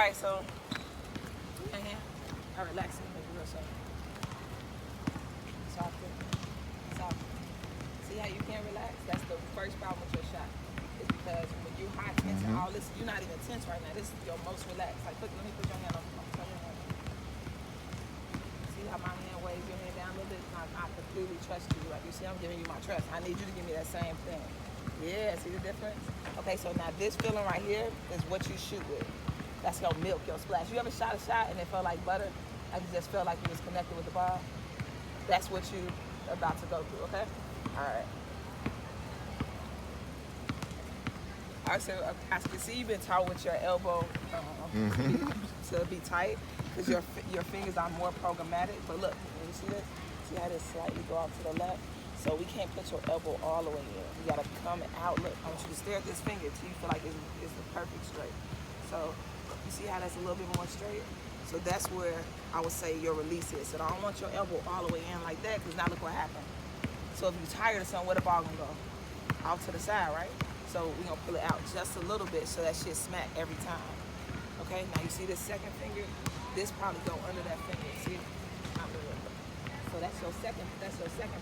right, so in here. All right, relax. Real soft. Softer. Softer. See how you can't relax? That's the first problem with your shot. It's because when you're high tense and all this, you're not even tense right now. This is your most relaxed. Like, let me put your hand on your hand. See how my hand waves your hand down a little bit? I completely trust you. Like, you see, I'm giving you my trust. I need you to give me that same thing. Yeah, see the difference? Okay, so now this feeling right here is what you shoot with. That's your milk, your splash. You ever shot a shot and it felt like butter? Like you just felt like you was connected with the ball? That's what you about to go through, okay? All right. All right, so I can see you've been taught with your elbow to be tight because your fingers are more programmatic. But look, you see this? See how this slightly go off to the left? So we can't put your elbow all the way in. You gotta come out. Look, I want you to stare at this finger till you feel like it's the perfect straight. So you see how that's a little bit more straight? So that's where I would say your release is. So I don't want your elbow all the way in like that because now look what happened. So if you're tired of something, where the ball gonna go? Out to the side, right? So we're gonna pull it out just a little bit so that shit smack every time. Okay, now you see this second finger? This probably go under that finger, see? So that's your second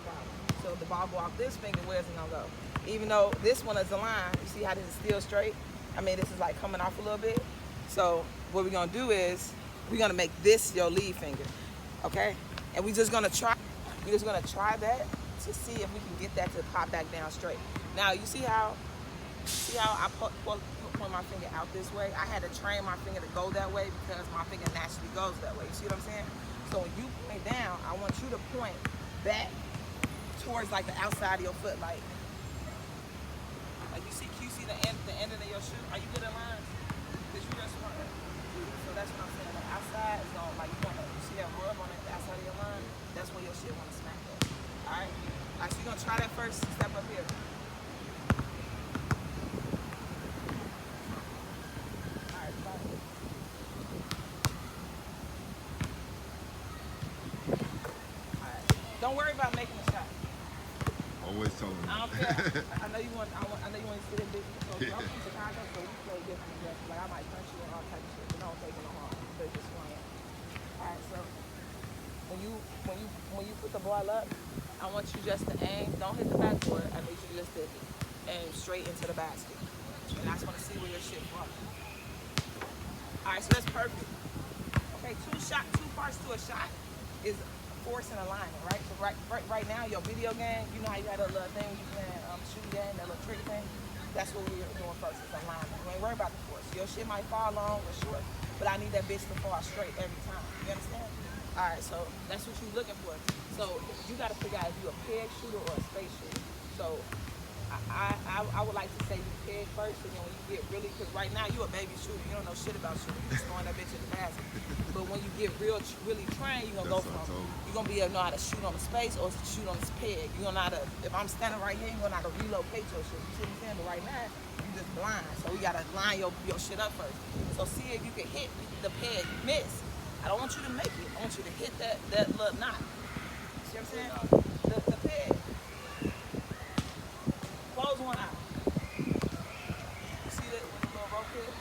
problem. So if the ball go off this finger, where's it gonna go? Even though this one is a line, you see how this is still straight? I mean, this is like coming off a little bit. So what we're gonna do is, we're gonna make this your lead finger, okay? And we're just gonna try that to see if we can get that to pop back down straight. Now, you see how I point my finger out this way? I had to train my finger to go that way because my finger naturally goes that way. You see what I'm saying? So when you point down, I want you to point back towards like the outside of your foot, like you see the end of your shoe. Are you good at lines? Because you're real smart. So that's what I'm saying. The outside is on, like you see that rub on the outside of your line? That's where your shit want to smack at. All right? So you're gonna try that first step up here. All right, try it. All right. Don't worry about making a shot. Always told me. I don't care. I know you want to sit in big. So I'm from Chicago, so we play different. Like I might punch you and all type of shit, but don't take it no harm. They're just playing. All right, so when you put the ball up, I want you just to aim. Don't hit the backboard. I need you just to aim straight into the basket. And I just want to see where your shit falls. All right, so that's perfect. Okay, two parts to a shot is force and alignment, right? So right now, your video game, you know how you got a little thing when you playing shooting game, that little trick thing? That's what we're doing first, is alignment. We ain't worry about the force. Your shit might fall long or short, but I need that bitch to fall straight every time. You understand? All right, so that's what you're looking for. So you got to figure out if you're a peg shooter or a space shooter. So I would like to say you peg first, and then when you get really, because right now you a baby shooter, you don't know shit about shooting, you just throwing that bitch in the basket. But when you get really trained, you're gonna you're gonna be able to know how to shoot on the space or shoot on this peg. You're gonna know how to, if I'm standing right here, you're gonna know how to relocate your shit. You see what I'm saying? But right now, you just blind. So we gotta line your shit up first. So see if you can hit the peg, miss. I don't want you to make it. I want you to hit that little knot. See what I'm saying? The peg. Close one eye. You see the little rope here?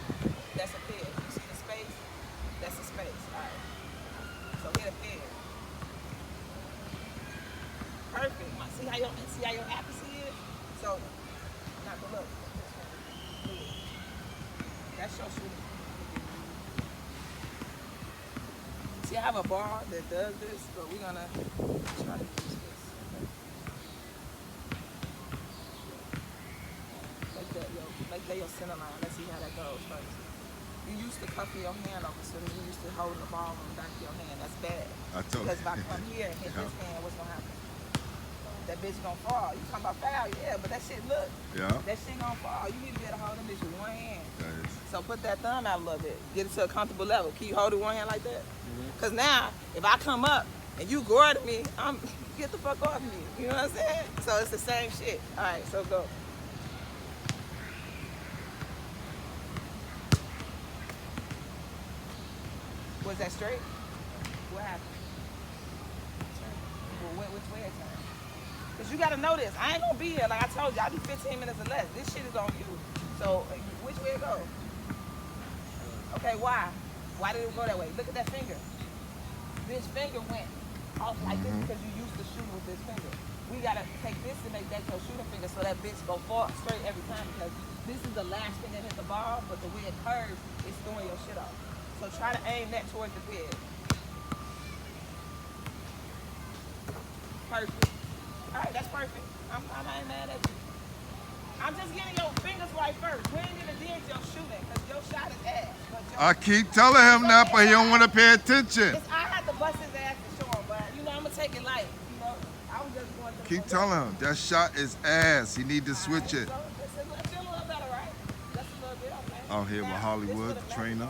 That's a peg. You see the space? That's a space. All right. So hit a peg. Perfect. See how your accuracy is? So now go look. That's your shooting. See, I have a bar that does this, but we're gonna try to use this. Like that your center line. Let's see how that goes first. You used to cuff your hand over, so you used to hold the ball on the back of your hand. That's bad. Because if I come here and hit this hand, what's gonna happen? That bitch gonna fall. You talking about foul, yeah, but that shit, look. Yeah. That shit gonna fall. You need to be able to hold that bitch with one hand. So put that thumb out a little bit. Get it to a comfortable level. Can you hold it with one hand like that? Because now, if I come up and you guard me, get the fuck off me. You know what I'm saying? So it's the same shit. All right, so go. Was that straight? What happened? Well, which way it turned? Because you got to know this. I ain't going to be here. Like I told you, I'll do 15 minutes or less. This shit is on you. So which way it go? Okay, why? Why did it go that way? Look at that finger. This finger went off like this because you used to shoot with this finger. We gotta take this to make that your shooting finger so that bitch go far straight every time because this is the last thing that hit the ball, but the way it curves, it's throwing your shit off. So try to aim that towards the pin. Perfect. All right, that's perfect. I ain't mad at you. I'm just getting your fingers right first. We ain't gonna dig your shooting because your shot is ass. I keep telling him that, but he don't want to pay attention. I had to bust his ass to show him, but you know I'm gonna take it light. You know, I was just going to Keep telling him that shot is ass. He need to switch it. So it's a little better, right? Just a little bit, okay. Out here with Hollywood, the trainer.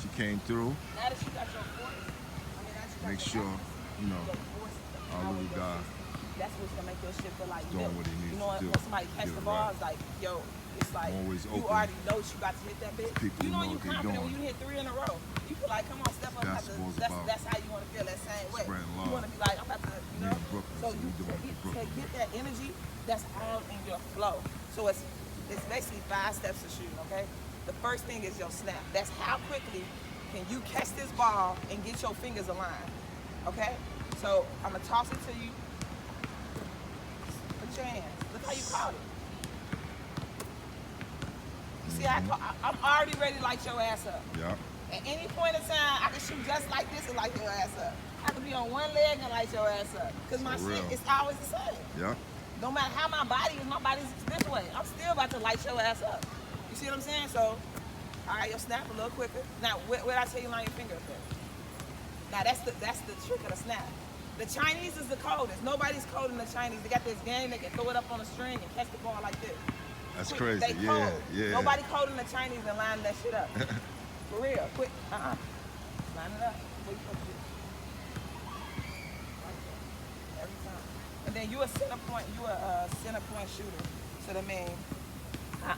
She came through. Now that you got your force, Make sure, you know, our little guy that's what's gonna make your shit feel like doing what he needs you know, to do. when somebody catch the ball, Right. it's like, yo, it's like Always you open. already know you about to hit that bitch. People You know know you what they confident when doing. you hit 3 in a row. You feel like, come on, step up. Basketball's about That's how you want to feel that same way. spreading You love. want to be like, I'm about to, you know. Me and Brooklyn, So so you we doing it for to Brooklyn. get that energy, that's all in your flow. So it's basically 5 steps to shooting, okay? The first thing is your snap. That's how quickly can you catch this ball and get your fingers aligned, okay? So I'm gonna toss it to you. Put your hands. Look how you caught it. You see, I'm already ready to light your ass up. Yeah. At any point in time, I can shoot just like this and light your ass up. I can be on one leg and light your ass up. Because my For shit real. is always the same. Yeah. No matter how my body's this way. I'm still about to light your ass up. You see what I'm saying? So, all right, you'll snap a little quicker. Now, where did I tell you line your finger up there? Now, that's the trick of the snap. The Chinese is the coldest. Nobody's colder than the Chinese. They got this game. They can throw it up on a string and catch the ball like this. That's Quick, crazy. They Yeah, cold. yeah. Nobody colder than the Chinese and line that shit up. For real. Quick. Line it up. What you supposed to do? Every time. And then you a center point shooter. So that means,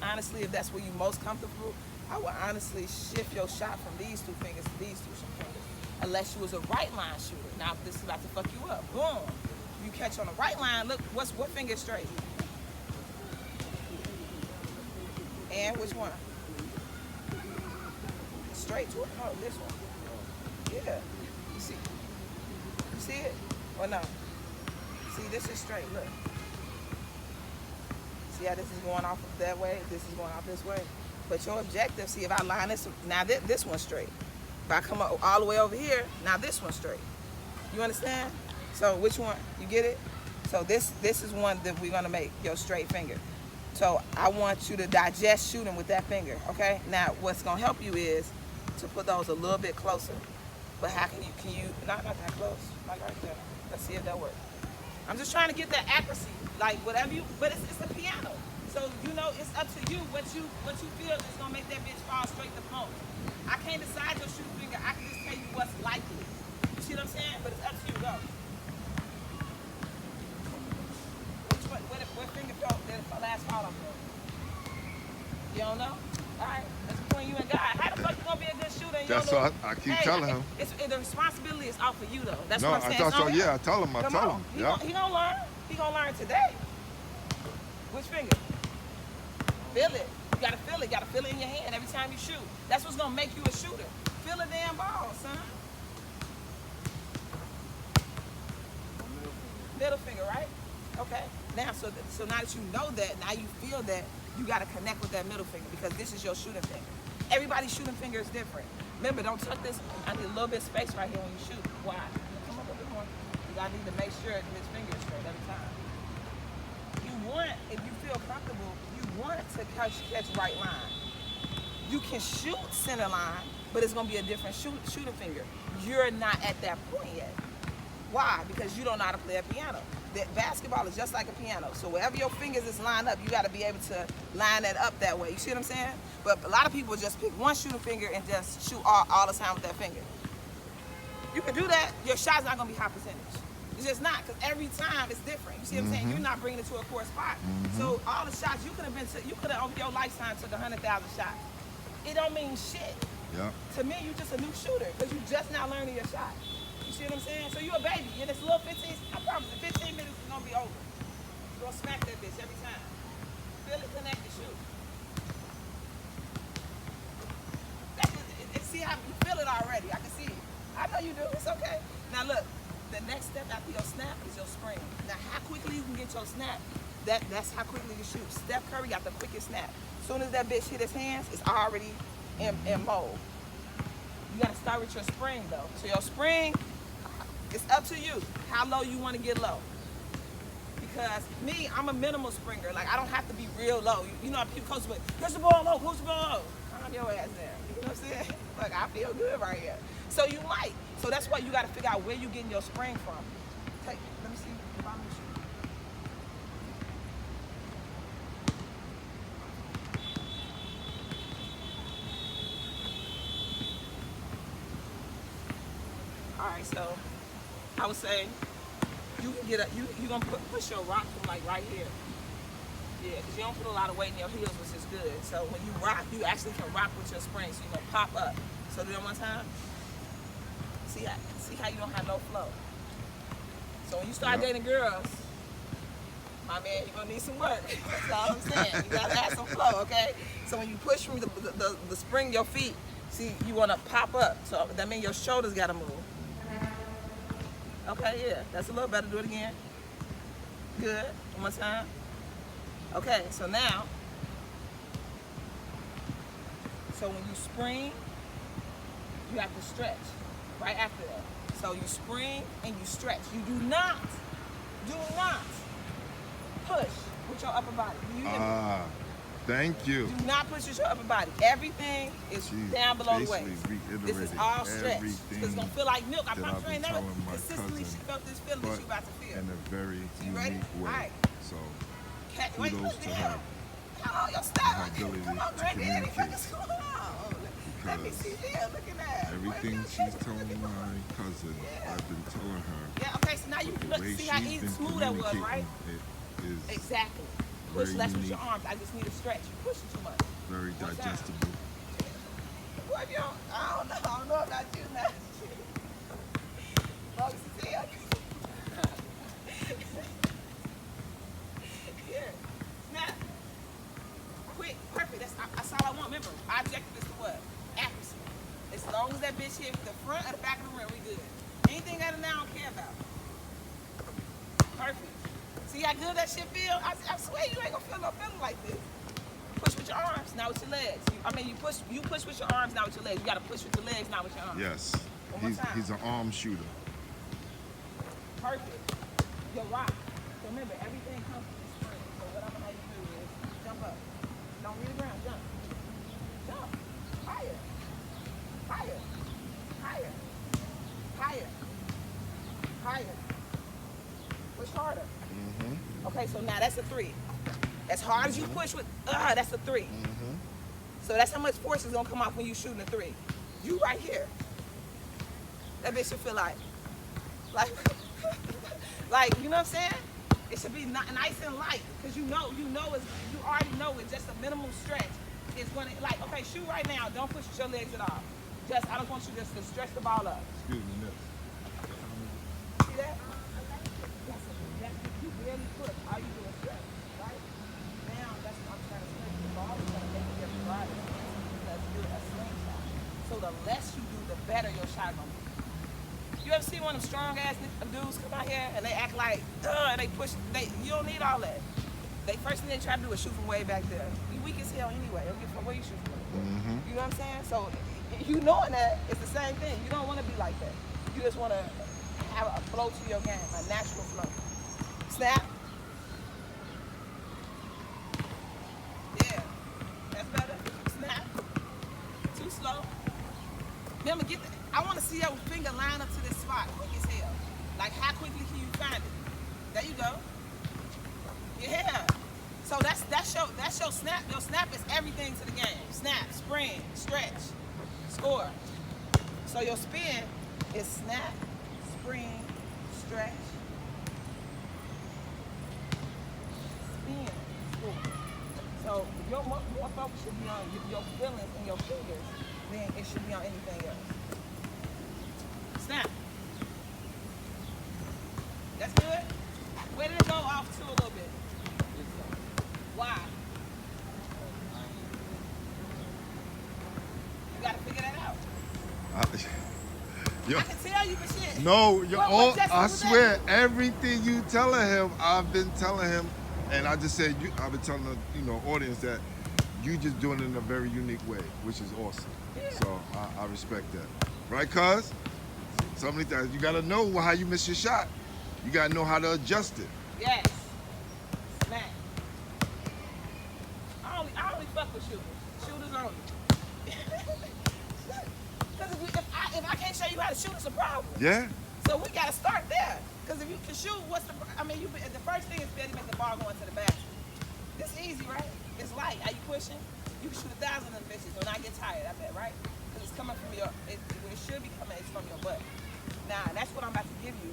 honestly, if that's where you most comfortable, I would honestly shift your shot from these 2 fingers to these 2 fingers. Unless you was a right line shooter. Now this is about to fuck you up. Boom. You catch on the right line, look, what finger is straight? And which one? Straight to it? Oh, this one. Yeah. You see? You see it? Or no? See, this is straight, look. See how this is going off that way? This is going off this way. But your objective, see if I line this, now this one's straight. If I come up all the way over here, now this one's straight. You understand? So which one? You get it? So this is one that we're gonna make your straight finger. So I want you to digest shooting with that finger, okay? Now what's gonna help you is to put those a little bit closer. But how can you not that close, like right there. Let's see if that works. I'm just trying to get that accuracy, like whatever you, but it's a piano. So you know it's up to you what you feel is gonna make that bitch fall straight to phone. I can't decide your shooting finger. I can just tell you what's likely. You see what I'm saying? But it's up to you. Go. What finger felt that last fall off of? You don't know? All right. That's between you and God. How the fuck you gonna be a good shooter? And That's what I keep telling him. The responsibility is off of you though. That's No, what I'm saying. I thought so. It's on Yeah, him. I tell him. Come on. Yeah. He gonna learn. He gonna learn today. Which finger? Feel it. You gotta feel it. You gotta feel it in your hand every time you shoot. That's what's gonna make you a shooter. Feel a damn ball, son. Middle finger, right? Okay. Now, so now that you know that, now you feel that, you gotta connect with that middle finger because this is your shooting finger. Everybody's shooting finger is different. Remember, don't tuck this. I need a little bit of space right here when you shoot. Why? Come up a bit more. Because I need to make sure that this finger is straight every time. You want, if you feel comfortable, you want to catch right line. You can shoot center line, but it's gonna be a different shooting finger. You're not at that point yet. Why? Because you don't know how to play a piano. That basketball is just like a piano. So wherever your fingers is lined up, you got to be able to line that up that way. You see what I'm saying? But a lot of people just pick one shooting finger and just shoot all the time with that finger. You can do that. Your shot's not going to be high percentage. It's just not, because every time it's different. You see what I'm saying? You're not bringing it to a core spot. So all the shots you could have over your lifetime took 100,000 shots. It don't mean shit. Yeah. To me, you just a new shooter because you just now learning your shot. You see what I'm saying? So you a baby. In this little 15, I promise you, 15 minutes is gonna be over. You're gonna smack that bitch every time. Feel it, connect, and shoot. It's see how you feel it already. I can see it. I know you do. It's okay. Now look, the next step after your snap is your spring. Now how quickly you can get your snap, that's how quickly you shoot. Steph Curry got the quickest snap. As soon as that bitch hit his hands, it's already in mold. You gotta start with your spring though. So your spring, it's up to you how low you want to get low. Because me, I'm a minimal springer. Like I don't have to be real low. You know how people coach, but push the ball low, push the ball low. Calm your ass down. You know what I'm saying? Like I feel good right here. So you might. So that's why you gotta figure out where you getting your spring from. Let me see if I'm gonna shoot. All right, so I would say you can get you gonna push your rock from like right here. Yeah, because you don't put a lot of weight in your heels, which is good. So when you rock, you actually can rock with your spring. So you're gonna pop up. So do that one time. See how you don't have no flow. So when you start dating girls, my man, you're gonna need some work. That's all I'm saying. You gotta have some flow, okay? So when you push from the spring, your feet, see, you wanna pop up. So that means your shoulders gotta move. Okay, yeah, that's a little better. Do it again. Good. One more time. Okay, so now, when you spring, you have to stretch right after that. So you spring and you stretch. You do not push with your upper body. Do you hear me? Thank you. Do not push with your upper body. Everything is down below the waist. This is all stretch. It's gonna feel like milk. I promise you ain't never consistently felt this feeling that you about to feel. In a very unique way. All right. So Wait, kudos to her. How long your style? Her ability Come on, to Greg, communicate. what's going on? Let me see here. Look at that. Everything she's telling my cousin, I've been telling her. Yeah. Okay. So now you look, see how easy smooth that was, right? Exactly. Push less with your arms. I just need to stretch. You push too much. Very digestible. Boy, you don't, I don't know about you now. Folks, see ya. Here. Snap. Quick. Perfect. That's all I want. Remember, our objective is to what? Accuracy. As long as that bitch hit the front or the back of the rim, we good. Anything other than that, I don't care about. Perfect. See how good that shit feel? I swear you ain't gonna feel no feeling like this. Push with your arms, not with your legs. You push with your arms, not with your legs. You gotta push with your legs, not with your arms. Yes. He's an arm shooter. Perfect. Your rock. So remember, everything comes from the spring. So what I'm gonna have you do is jump up. Don't read the ground, jump. Jump. Higher. Higher. Higher. Higher. Higher. Push harder. Okay, so now that's a 3. As hard as you push with, that's a 3. So that's how much force is gonna come off when you shooting a 3. You right here. That bitch should feel like, you know what I'm saying? It should be nice and light, because you already know it's just a minimum stretch. It's gonna, okay, shoot right now. Don't push with your legs at all. I don't want you just to stretch the ball up. Excuse me, miss. See that? You barely push. All you do is stretch, right? Now, that's what I'm trying to say. The ball is going to make it brighter because you're a slingshot. So the less you do, the better your shot going to be. You ever see one of them strong-ass dudes come out here and they act like, and they push, you don't need all that. First thing they try to do is shoot from way back there. You weak as hell anyway. Don't give a fuck where you shoot from. You know what I'm saying? So you knowing that, it's the same thing. You don't want to be like that. You just want to have a flow to your game, a natural flow. Snap. Yeah, that's better. Snap. Too slow. Remember, I want to see your finger line up to this spot quick as hell. Like, how quickly can you find it? There you go. Yeah. So that's your snap. Your snap is everything to the game. Snap, spring, stretch, score. So your spin is snap, spring, stretch, spin, score. So your more focus should be on your feelings and your fingers than it should be on anything else. Snap. That's good. Where did it go off to a little bit? Why? You gotta figure that out. Yo, I can tell you for shit. no, you're What all, Justin I was swear, that? everything you telling him, I've been telling him, and I just said, I've been telling the audience that you just doing it in a very unique way, which is awesome. Yeah. So I respect that. Right, cuz? So many times, you gotta know how you miss your shot. You gotta know how to adjust it. Yes. Smack. I only fuck with shooters. Shooters only. Because if I can't show you how to shoot, it's a problem. Yeah? So we gotta start there. Because if you can shoot, the first thing is to make the ball go into the basket. It's easy, right? It's light. Are you pushing? You can shoot 1,000 of them bitches when I get tired, I bet, right? Because it's coming from where it should be coming, it's from your butt. Now, that's what I'm about to give you,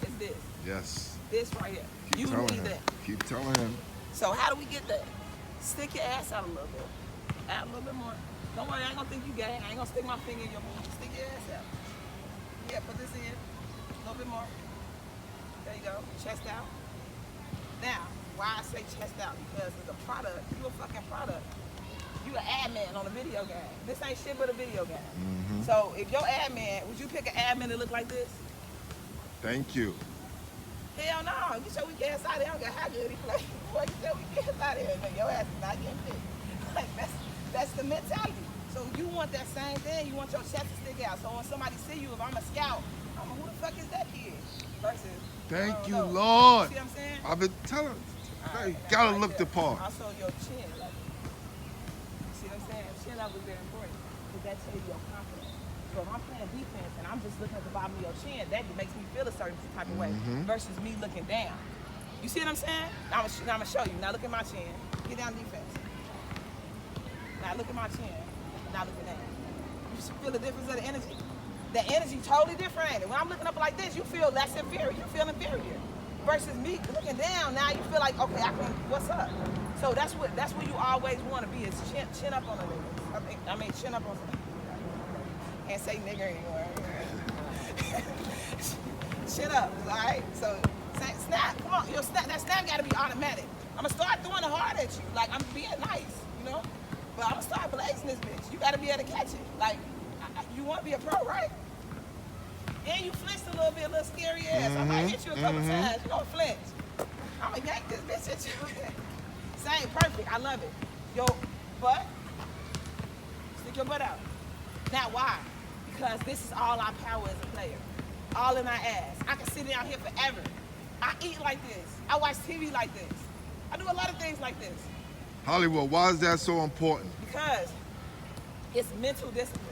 is this. Yes. This right here. Keep You telling need him. that. Keep telling him. So how do we get that? Stick your ass out a little bit. Out a little bit more. Don't worry, I ain't gonna think you gang. I ain't gonna stick my finger in your booty. Stick your ass out. Yeah, put this in. A little bit more. There you go. Chest out. Now, why I say chest out? Because as a product, you a fucking product. You an admin on a video game. This ain't shit but a video game. Mm-hmm. So if your admin, would you pick an admin that look like this? Thank you. Hell no. Get your weak ass out of there. I don't care how good he play. Boy, get your weak ass out of here. Nigga, your ass is not getting picked. Like, that's the mentality. So you want that same thing. You want your chest to stick out. So when somebody see you, if I'm a scout, I'm like, who the fuck is that kid? Versus, Thank you, know. Lord. See what I'm saying? I've been telling. All You right, gotta right look there. the part. Also, your chin level. See what I'm saying? Chin level is very important because that tells you your confidence. So if I'm playing defense and I'm just looking at the bottom of your chin, that makes me feel a certain type of way versus me looking down. You see what I'm saying? Now I'm gonna show you. Now look at my chin. Get down defense. Now look at my chin. Now look at that. You feel the difference of the energy? The energy totally different, ain't it? When I'm looking up like this, you feel less inferior. You feel inferior. Versus me looking down, now you feel like, okay, what's up? So that's what you always want to be, is chin up on a nigga. I mean, chin up on something. Can't say nigger anymore. Chin up, all right? So snap, come on, that snap got to be automatic. I'm going to start throwing it hard at you. Like, I'm being nice, you know? But I'm going to start blazing this bitch. You got to be able to catch it. Like, you want to be a pro, right? And you flinched a little bit, a little scary ass. I might hit you a couple times. You don't flinch. I'm going to yank this bitch at you. Same, perfect. I love it. Yo, butt. Stick your butt out. Now, why? Because this is all our power as a player. All in our ass. I can sit down here forever. I eat like this. I watch TV like this. I do a lot of things like this. Hollywood, why is that so important? Because it's mental discipline.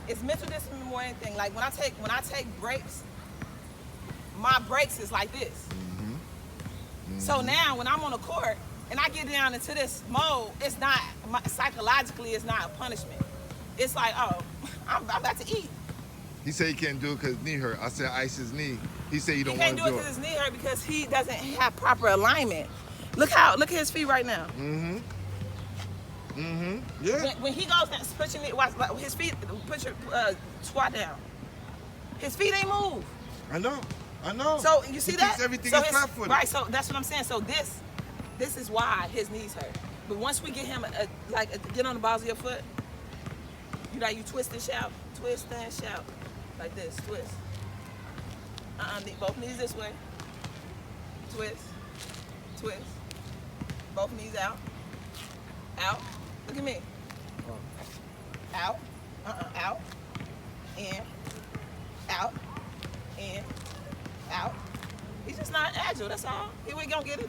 It's mental discipline more than anything. Like when I take breaks, my breaks is like this. So now when I'm on the court and I get down into this mode, it's not, psychologically, it's not a punishment. It's like, oh, I'm about to eat. He said he can't do it because his knee hurt. I said ice his knee. He said he don't want to do it. He can't do it because his knee hurt because he doesn't have proper alignment. Look at his feet right now. Yeah. When he goes down, put your knee, watch, his feet, put your squat down. His feet ain't move. I know. So you see he that? Thinks everything so is flat-footed. Right. So that's what I'm saying. So this is why his knees hurt. But once we get him get on the balls of your foot, you twist and shout, like this, twist. Both knees this way. Twist. Both knees out. Look at me. Out. Out. In. Out. In. Out. He's just not agile, that's all. He ain't gonna get it.